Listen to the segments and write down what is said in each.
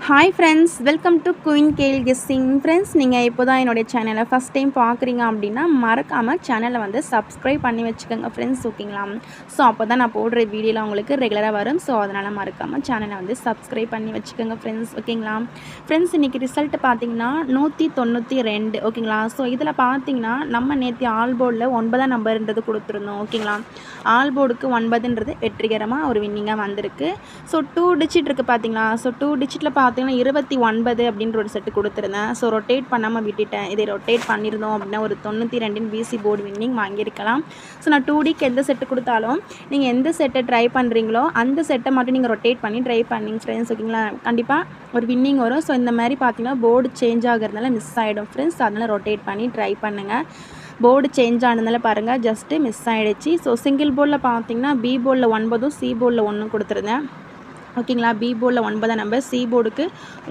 Hi friends, welcome to queen கேல் guessing. Friends, நீங்கள் இப்போ தான் என்னுடைய சேனலை ஃபஸ்ட் டைம் பார்க்குறீங்க அப்படின்னா மறக்காமல் சேனலை வந்து சப்ஸ்கிரைப் பண்ணி வச்சுக்கோங்க ஃப்ரெண்ட்ஸ், ஓகேங்களா? ஸோ அப்போ தான் நான் போடுற வீடியோவில் உங்களுக்கு ரெகுலராக வரும். ஸோ அதனால் மறக்காமல் சேனலை வந்து சப்ஸ்கிரைப் பண்ணி வச்சுக்கோங்க ஃப்ரெண்ட்ஸ், ஓகேங்களா? ஃப்ரெண்ட்ஸ், இன்றைக்கி ரிசல்ட்டு பார்த்தீங்கன்னா 192, ஓகேங்களா? ஸோ இதில் பார்த்தீங்கன்னா நம்ம நேற்று ஆல் போர்டில் 9ஆம் நம்பர்ன்றது கொடுத்துருந்தோம், ஓகேங்களா? ஆல் போர்டுக்கு 9ன்றது வெற்றிகரமாக ஒரு வின்னிங்காக வந்திருக்கு. ஸோ 2 டிஜிட் இருக்குது பார்த்தீங்களா? ஸோ 2 டிஜிட்டில் பார்த்தீங்கன்னா 29 அப்படின்ற ஒரு செட்டு கொடுத்துருந்தேன். ஸோ ரொட்டேட் பண்ணாமல் விட்டுட்டேன். இதை ரொட்டேட் பண்ணியிருந்தோம் அப்படின்னா ஒரு 92 பிசி போர்டு வின்னிங் வாங்கியிருக்கலாம். ஸோ நான் 2Dக்கு எந்த செட்டு கொடுத்தாலும் நீங்கள் எந்த செட்டை ட்ரை பண்ணுறீங்களோ அந்த செட்டை மட்டும் நீங்கள் ரொட்டேட் பண்ணி ட்ரை பண்ணிங்க ஃப்ரெண்ட்ஸ், ஓகேங்களா? கண்டிப்பாக ஒரு வின்னிங் வரும். ஸோ இந்த மாதிரி பார்த்தீங்கன்னா போர்டு சேஞ்ச் ஆகிறதுனால மிஸ் ஆகிடும் ஃப்ரெண்ட்ஸ், அதனால் ரொட்டேட் பண்ணி ட்ரை பண்ணுங்கள். போர்டு சேஞ்ச் ஆனதுனால பாருங்கள் ஜஸ்ட்டு மிஸ் ஆகிடுச்சு. ஸோ சிங்கிள் போர்டில் பார்த்தீங்கன்னா பி போர்டில் 9, சி போர்டில் 1 கொடுத்துருந்தேன், ஓகேங்களா? பி போர்டில் 9ஆம் நம்பர், சி போர்டுக்கு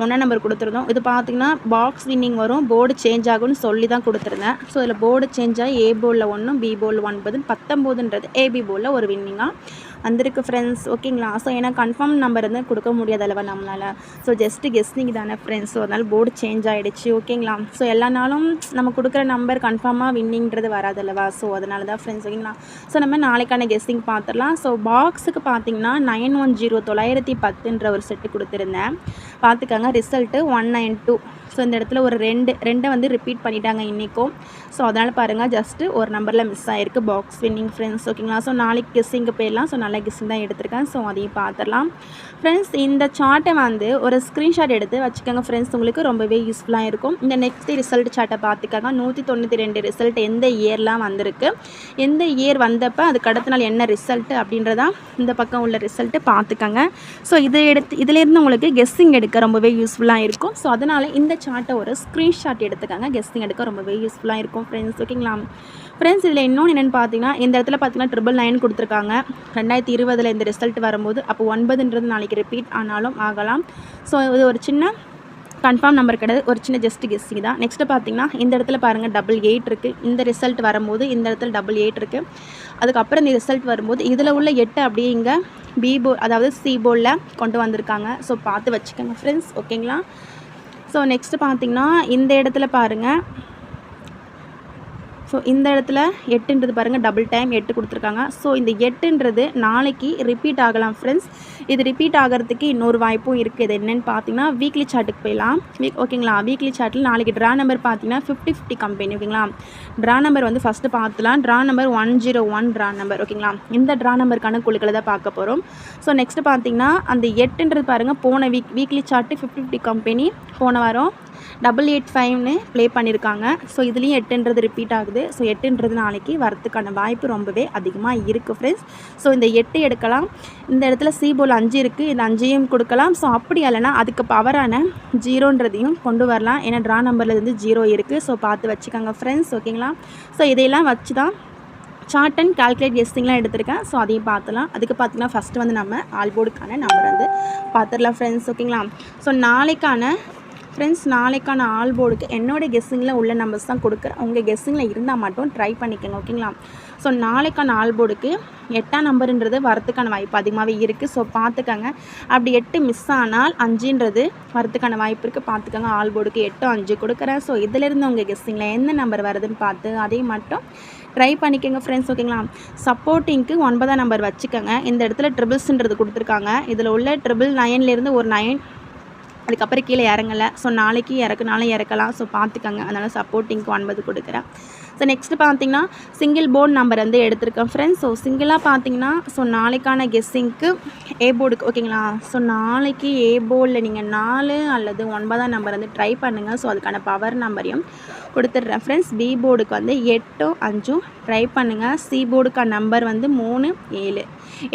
1ஆம் நம்பர் கொடுத்துருந்தோம். இது பார்த்திங்கன்னா பாக்ஸ் வின்னிங் வரும், போர்டு சேஞ்ச் ஆகும்னு சொல்லி தான் கொடுத்துருந்தேன். ஸோ இதில் போர்டு சேஞ்ச் ஆகி ஏ போர்டில் 1, பி போர்டில் 9, 19ன்றது ஏபி போர்டில் ஒரு வின்னிங்காக வந்திருக்கு ஃப்ரெண்ட்ஸ், ஓகேங்களா? ஸோ ஏன்னா கன்ஃபார்ம் நம்பர் வந்து கொடுக்க முடியாது அல்லவா நம்மளால். ஸோ ஜஸ்ட்டு கெஸ்னிங் தானே ஃப்ரெண்ட்ஸ், ஸோ அதனால் போர்டு சேஞ்ச் ஆகிடுச்சு, ஓகேங்களா? ஸோ எல்லா நாளும் நம்ம கொடுக்குற நம்பர் கன்ஃபார்மாக வின்னிங்கிறது வராது அல்லவா? ஸோ அதனால தான் ஃப்ரெண்ட்ஸ், ஓகேங்களா? ஸோ நம்ம நாளைக்கான கெஸ்ஸிங் பார்த்துடலாம். ஸோ பாக்ஸுக்கு பார்த்தீங்கன்னா 910 910ன்ற ஒரு செட்டு கொடுத்துருந்தேன், பார்த்துக்கோங்க. ரிசல்ட்டு 192. ஸோ இந்த இடத்துல ஒரு ரெண்டை வந்து ரிப்பீட் பண்ணிட்டாங்க இன்றைக்கும். ஸோ அதனால் பாருங்கள் ஜஸ்ட்டு ஒரு நம்பரில் மிஸ் ஆகிருக்கு பாக்ஸ் வின்னிங் ஃப்ரெண்ட்ஸ், ஓகேங்களா? ஸோ நாளைக்கு கெஸ்ஸிங்கு போயிடலாம். ஸோ நல்ல கெஸ்ஸிங் தான் எடுத்திருக்கேன். ஸோ அதையும் பார்த்துடலாம் ஃப்ரெண்ட்ஸ். இந்த சார்ட்டை வந்து ஒரு ஸ்க்ரீன்ஷாட் எடுத்து வச்சுக்கோங்க ஃப்ரெண்ட்ஸ், உங்களுக்கு ரொம்பவே யூஸ்ஃபுல்லாக இருக்கும். இந்த நெக்ஸ்ட் ரிசல்ட் சார்ட்டை பார்த்துக்கோங்க. 192 ரிசல்ட் எந்த இயர்லாம் வந்திருக்கு, எந்த இயர் வந்தப்போ அதுக்கு அடுத்த நாள் என்ன ரிசல்ட்டு அப்படின்றதான் இந்த பக்கம் உள்ள ரிசல்ட்டு பார்த்துக்கோங்க. ஸோ இதிலேருந்து உங்களுக்கு கெஸ்ஸிங் எடுக்க ரொம்பவே யூஸ்ஃபுல்லாக இருக்கும். ஸோ அதனால் இந்த சார்ட்டை ஒரு ஸ்க்ரீன்ஷாட் எடுத்துக்கோங்க, கெஸ்ஸிங் எடுக்க ரொம்பவே யூஸ்ஃபுல்லாக இருக்கும் ஃப்ரெண்ட்ஸ், ஓகேங்களா? ஃப்ரெண்ட்ஸ், இதில் இன்னொன்று என்னென்னு பார்த்தீங்கன்னா இந்த இடத்துல பார்த்தீங்கன்னா 999 கொடுத்துருக்காங்க. 2020 இந்த ரிசல்ட் வரும்போது அப்போ 9ன்றது நாளைக்கு ரிப்பீட் ஆனாலும் ஆகலாம். ஸோ இது ஒரு சின்ன கன்ஃபார்ம் நம்பர் கிடையாது, ஒரு சின்ன ஜஸ்ட் கெஸ்ஸிங் தான். நெக்ஸ்ட்டு பார்த்தீங்கன்னா இந்த இடத்துல பாருங்கள் 88 இருக்குது. இந்த ரிசல்ட் வரும்போது இந்த இடத்துல 88 இருக்குது. அதுக்கப்புறம் இந்த ரிசல்ட் வரும்போது இதில் உள்ள 8 அப்படியே இங்கே பி போர்டு அதாவது சி போர்டில் கொண்டு வந்திருக்காங்க. ஸோ பார்த்து வச்சுக்கோங்க ஃப்ரெண்ட்ஸ், ஓகேங்களா? ஸோ நெக்ஸ்ட்டு பார்த்திங்கன்னா இந்த இடத்துல பாருங்கள். ஸோ இந்த இடத்துல 8ன்றது பாருங்கள் டபுள் டைம் 8 கொடுத்துருக்காங்க. ஸோ இந்த 8ன்றது நாளைக்கு ரிப்பீட் ஆகலாம் ஃப்ரெண்ட்ஸ். இது ரிப்பீட் ஆகிறதுக்கு இன்னொரு வாய்ப்பும் இருக்குது. இது என்னென்னு பார்த்தீங்கன்னா வீக்லி சார்ட்டுக்கு போயிடலாம், ஓகேங்களா? வீக்லி சார்ட்டில் நாளைக்கு ட்ரா நம்பர் பார்த்தீங்கன்னா 50-50 கம்பெனி, ஓகேங்களா? ட்ரா நம்பர் வந்து ஃபஸ்ட்டு பார்த்துலாம். ட்ரா நம்பர் 101 ட்ரா நம்பர், ஓகேங்களா? இந்த ட்ரா நம்பருக்கான குழுக்களை தான் பார்க்க போகிறோம். ஸோ நெக்ஸ்ட்டு பார்த்தீங்கன்னா அந்த 8ன்றது பாருங்கள் போன வீக்லி சார்ட்டு 50-50 கம்பெனி போன வாரம் 885ன்னு ப்ளே பண்ணியிருக்காங்க. ஸோ இதுலேயும் 8ன்றது ரிப்பீட் ஆகுது. ஸோ 8ன்றது நாளைக்கு வரத்துக்கான வாய்ப்பு ரொம்பவே அதிகமாக இருக்குது ஃப்ரெண்ட்ஸ். ஸோ இந்த 8 எடுக்கலாம். இந்த இடத்துல சி போல் 5 இருக்குது, இந்த 5ஐயும் கொடுக்கலாம். ஸோ அப்படி இல்லைனா அதுக்கு பவரான 0ன்றதையும் கொண்டு வரலாம். ஏன்னா ட்ரா நம்பரில் வந்து 0 இருக்குது. ஸோ பார்த்து வச்சுக்கோங்க ஃப்ரெண்ட்ஸ், ஓகேங்களா? ஸோ இதையெல்லாம் வச்சு தான் சார்ட் அண்ட் கால்குலேட் கெஸ்ஸிங்லாம் எடுத்திருக்கேன். ஸோ அதையும் பார்த்துலாம். அதுக்கு பார்த்தீங்கன்னா ஃபஸ்ட்டு வந்து நம்ம ஆல் போர்டுக்கான நம்பர் வந்து பார்த்துடலாம் ஃப்ரெண்ட்ஸ், ஓகேங்களா? ஸோ நாளைக்கான ஆல் போர்டுக்கு என்னோடய கெஸ்ஸிங்கில் உள்ள நம்பர்ஸ் தான் கொடுக்குறேன். உங்கள் கெஸ்ஸிங்கில் இருந்தால் மட்டும் ட்ரை பண்ணிக்கோங்க, ஓகேங்களா? ஸோ நாளைக்கான ஆல் போர்டுக்கு 8ஆம் நம்பருன்றது வரத்துக்கான வாய்ப்பு அதிகமாகவே இருக்குது. ஸோ பார்த்துக்கோங்க. அப்படி 8 மிஸ் ஆனால் 5ன்றது வரத்துக்கான வாய்ப்பு இருக்குது, பார்த்துக்கோங்க. ஆல் போர்டுக்கு 8, 5 கொடுக்குறேன். ஸோ இதிலேருந்து உங்கள் கெஸ்ஸிங்கில் எந்த நம்பர் வருதுன்னு பார்த்து அதே மட்டும் ட்ரை பண்ணிக்கோங்க ஃப்ரெண்ட்ஸ், ஓகேங்களா? சப்போர்ட்டிங்க்கு 9ஆம் நம்பர் வச்சுக்கோங்க. இந்த இடத்துல ட்ரிபிள்ஸ்ன்றது கொடுத்துருக்காங்க. இதில் உள்ள 999லேருந்து ஒரு 9 அதுக்கப்புறம் கீழே இறங்கலை. ஸோ நாளைக்கு இறக்குனாலும் இறக்கலாம். ஸோ பார்த்துக்கோங்க. அதனால் சப்போர்ட்டிங்க்கு 9 கொடுக்குறேன். ஸோ நெக்ஸ்ட்டு பார்த்தீங்கன்னா சிங்கிள் போர்டு நம்பர் வந்து எடுத்திருக்கேன் ஃப்ரெண்ட்ஸ். ஸோ சிங்கிளாக பார்த்தீங்கன்னா ஸோ நாளைக்கான கெஸ்ஸிங்க்கு ஏ போர்டுக்கு, ஓகேங்களா? ஸோ நாளைக்கு ஏ போர்டில் நீங்கள் 4 அல்லது 9ஆம் நம்பர் வந்து ட்ரை பண்ணுங்கள். ஸோ அதுக்கான பவர் நம்பரையும் கொடுத்துட்றேன் ஃப்ரெண்ட்ஸ். பி போர்டுக்கு வந்து 8, 5 ட்ரை பண்ணுங்கள். சி போர்டுக்கான நம்பர் வந்து 3,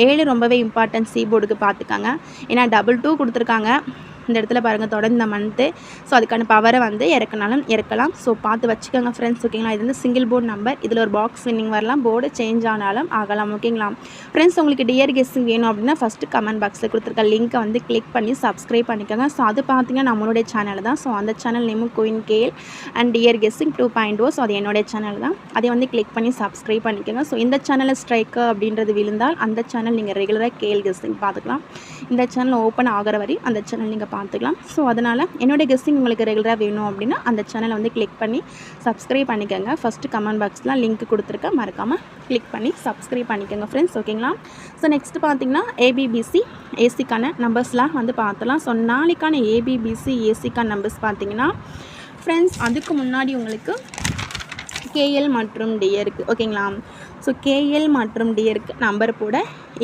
7 ரொம்பவே இம்பார்ட்டன்ட் சி போர்டுக்கு, பார்த்துக்கோங்க. ஏன்னா 22 கொடுத்துருக்காங்க இந்த இடத்துல பாருங்கள் தொடர்ந்து இந்த மந்த்து. ஸோ அதுக்கான பவரை வந்து இறக்கினாலும் இறக்கலாம். ஸோ பார்த்து வச்சுக்கோங்க ஃப்ரெண்ட்ஸ், ஓகேங்களா? இது வந்து சிங்கிள் போர்டு நம்பர். இதில் ஒரு பாக்ஸ் வின்னிங் வரலாம், போர்டு சேஞ்ச் ஆனாலும் ஆகலாம், ஓகேங்களா? ஃப்ரெண்ட்ஸ், உங்களுக்கு டியர் கெஸ்ஸிங் வேணும் அப்படின்னா ஃபஸ்ட்டு கமெண்ட் பாக்ஸில் கொடுத்துருக்க லிங்க்கை வந்து கிளிக் பண்ணி சப்ஸ்கிரைப் பண்ணிக்கோங்க. ஸோ அது பார்த்தீங்கன்னா நம்மளுடைய சேனல் தான். ஸோ அந்த சேனல் நேமும் queen gal and dear guessing 2.0. So அது என்னுடைய சேனல் தான். அதை வந்து கிளிக் பண்ணி சப்ஸ்கிரைப் பண்ணிக்கோங்க. ஸோ இந்த சேனலில் ஸ்ட்ரைக்கு அப்படின்றது விழுந்தால் அந்த சேனல் நீங்கள் ரெகுலராக கேல் கெஸ்ஸிங் பார்த்துக்கலாம். இந்த சேனல் ஓப்பன் ஆகிற வரை அந்த சேனல் நீங்கள் பார்த்துக்கலாம். ஸோ அதனால் என்னோடய கெஸ்ஸிங் உங்களுக்கு ரெகுலராக வேணும் அப்படின்னா அந்த சேனலை வந்து கிளிக் பண்ணி சப்ஸ்கிரைப் பண்ணிக்கோங்க. ஃபஸ்ட்டு கமெண்ட் பாக்ஸ்லாம் லிங்க் கொடுத்துருக்கேன், மறக்காமல் கிளிக் பண்ணி சப்ஸ்கிரைப் பண்ணிக்கோங்க ஃப்ரெண்ட்ஸ். ஓகேங்களா? ஸோ நெக்ஸ்ட்டு பார்த்திங்கன்னா ஏபிபிசி ஏசிக்கான நம்பர்ஸ்லாம் வந்து பார்த்துலாம். ஸோ நாளைக்கான ஏபிபிசி ஏசிக்கான நம்பர்ஸ் பார்த்திங்கன்னா ஃப்ரெண்ட்ஸ் அதுக்கு முன்னாடி உங்களுக்கு கேஎல் மற்றும் டியருக்கு ஓகேங்களா? ஸோ கேஎல் மற்றும் டியருக்கு நம்பர் போட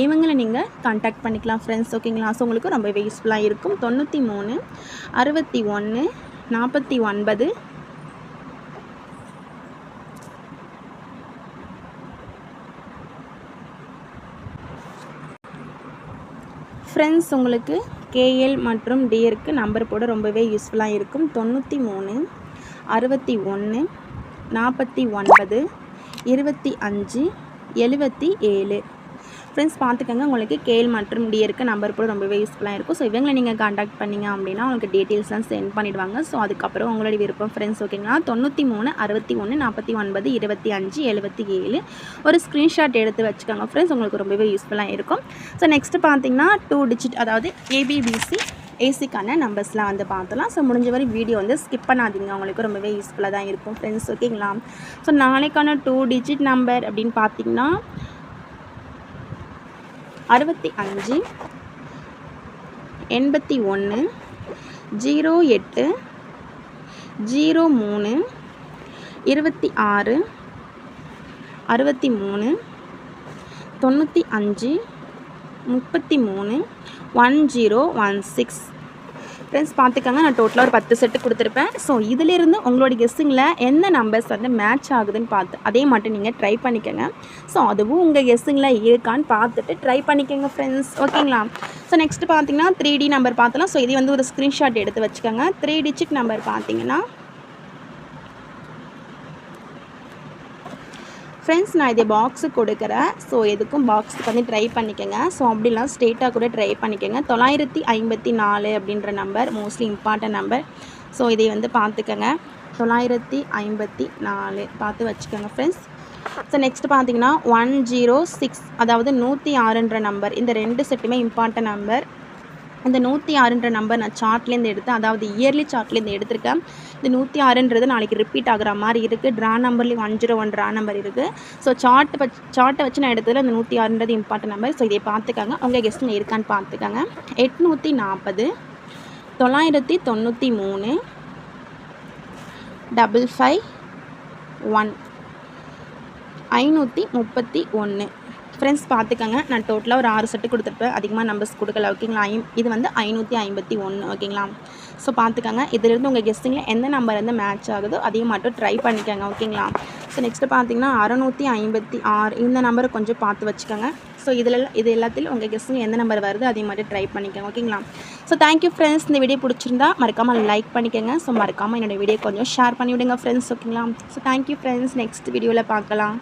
இவங்களை நீங்கள் கான்டாக்ட் பண்ணிக்கலாம் ஃப்ரெண்ட்ஸ். ஓகேங்களா? ஸோ உங்களுக்கு ரொம்பவே யூஸ்ஃபுல்லாக இருக்கும். 93 61 49 ஃப்ரெண்ட்ஸ் உங்களுக்கு கேஎல் மற்றும் டியருக்கு நம்பர் போட ரொம்பவே யூஸ்ஃபுல்லாக இருக்கும். 93 61 49 25 77 ஃப்ரெண்ட்ஸ் பார்த்துக்கோங்க. உங்களுக்கு கேஎல் மற்றும் டியருக்கு நம்பர் போட ரொம்பவே யூஸ்ஃபுல்லாக இருக்கும். ஸோ இவங்களை நீங்கள் கான்டாக்ட் பண்ணிங்க அப்படின்னா உங்களுக்கு டீட்டெயில்ஸ்லாம் சென்ட் பண்ணிவிடுவாங்க. ஸோ அதுக்கப்புறம் உங்களுடைய விருப்பம் ஃப்ரெண்ட்ஸ். ஓகேங்களா? 93 61 49 25 77 ஒரு ஸ்க்ரீன்ஷாட் எடுத்து வச்சுக்கோங்க ஃப்ரெண்ட்ஸ், உங்களுக்கு ரொம்பவே யூஸ்ஃபுல்லாக இருக்கும். ஸோ நெக்ஸ்ட்டு பார்த்தீங்கன்னா 2 டிஜிட் அதாவது ஏபிபிசி ஏசிக்கான நம்பர்ஸ்லாம் வந்து பார்த்துலாம். ஸோ முடிஞ்ச வரை வீடியோ வந்து ஸ்கிப் பண்ணாதீங்க, உங்களுக்கு ரொம்பவே யூஸ்ஃபுல்லாக தான் இருக்கும் ஃப்ரெண்ட்ஸ். ஓகேங்களா? ஸோ நாளைக்கான 2 டிஜிட் நம்பர் அப்படின்னு பார்த்தீங்கன்னா 65 81 08 03 26 63 95 33 1016 ஃப்ரெண்ட்ஸ் பார்த்துக்கோங்க. நான் டோட்டலாக ஒரு 10 செட்டு கொடுத்துருப்பேன். ஸோ இதிலிருந்து உங்களோட கெஸ்ஸிங்கில் எந்த நம்பர்ஸ் வந்து மேட்ச் ஆகுதுன்னு பார்த்து அதே மட்டும் நீங்கள் ட்ரை பண்ணிக்கோங்க. ஸோ அதுவும் உங்கள் கெஸ்ஸிங்கில் இருக்கான்னு பார்த்துட்டு ட்ரை பண்ணிக்கோங்க ஃப்ரெண்ட்ஸ். ஓகேங்களா? ஸோ நெக்ஸ்ட்டு பார்த்தீங்கன்னா 3D நம்பர் பார்த்தலாம். ஸோ இதை வந்து ஒரு ஸ்க்ரீன்ஷாட் எடுத்து வச்சுக்கோங்க. 3 டிஜிட் நம்பர் பார்த்தீங்கன்னா ஃப்ரெண்ட்ஸ் நான் இதை பாக்ஸு கொடுக்குறேன். ஸோ எதுக்கும் பாக்ஸுக்கு வந்து ட்ரை பண்ணிக்கோங்க. ஸோ அப்படிலாம் ஸ்ட்ரெயிட்டாக கூட ட்ரை பண்ணிக்கோங்க. 954 அப்படின்ற number mostly important number. So இதை வந்து பார்த்துக்கோங்க. 954 பார்த்து வச்சுக்கோங்க ஃப்ரெண்ட்ஸ். ஸோ நெக்ஸ்ட் பார்த்தீங்கன்னா 106 அதாவது 106ன்ற நம்பர். இந்த 2 செட்டுமே இம்பார்ட்டன்ட் நம்பர். இந்த 106ன்ற நம்பர் நான் சார்ட்லேருந்து எடுத்தேன், அதாவது இயர்லி சார்ட்லேருந்து எடுத்திருக்கேன். இந்த 106ன்றது நாளைக்கு ரிப்பீட் ஆகிற மாதிரி இருக்குது. ட்ரா நம்பர்லேயும் 101 ட்ரா நம்பர் இருக்குது. ஸோ சார்ட்டை வச்சு நான் எடுத்ததில் இந்த 106ன்றது இம்பார்ட்டன்ட் நம்பர். ஸோ இதை பார்த்துக்கோங்க, உங்கள் கெஸ்ட்டில் இருக்கான்னு பார்த்துக்கோங்க. 840 993 551 531 ஃப்ரெண்ட்ஸ் பார்த்துக்கோங்க. நான் டோட்டலாக ஒரு 6 செட்டு கொடுத்துருப்பேன், அதிகமாக நம்பர்ஸ் கொடுக்கல. ஓகேங்களா? இது வந்து 551. ஓகேங்களா? ஸோ பார்த்துக்கோங்க. இதிலிருந்து உங்கள் கெஸ்ட்டிங்கில் எந்த நம்பர் வந்து மேட்ச் ஆகுதோ அதையும் மட்டும் ட்ரை பண்ணிக்கோங்க. ஓகேங்களா? ஸோ நெக்ஸ்ட்டு பார்த்தீங்கன்னா 656 இந்த நம்பரை கொஞ்சம் பார்த்து வச்சுக்கோங்க. ஸோ இது எல்லாத்திலும் உங்கள் கெஸ்ட்டிங் எந்த நம்பர் வருது அதையும் மட்டும் ட்ரை பண்ணிக்கோங்க. ஓகேங்களா? So thank you friends. இந்த வீடியோ பிடிச்சிருந்தா மறக்காமல் லைக் பண்ணிக்கோங்க. ஸோ மறக்காமல் என்னோடய வீடியோ கொஞ்சம் ஷேர் பண்ணிவிடுங்க ஃப்ரெண்ட்ஸ். ஓகேங்களா? So thank you friends. நெக்ஸ்ட் வீடியோவில் பார்க்கலாம்.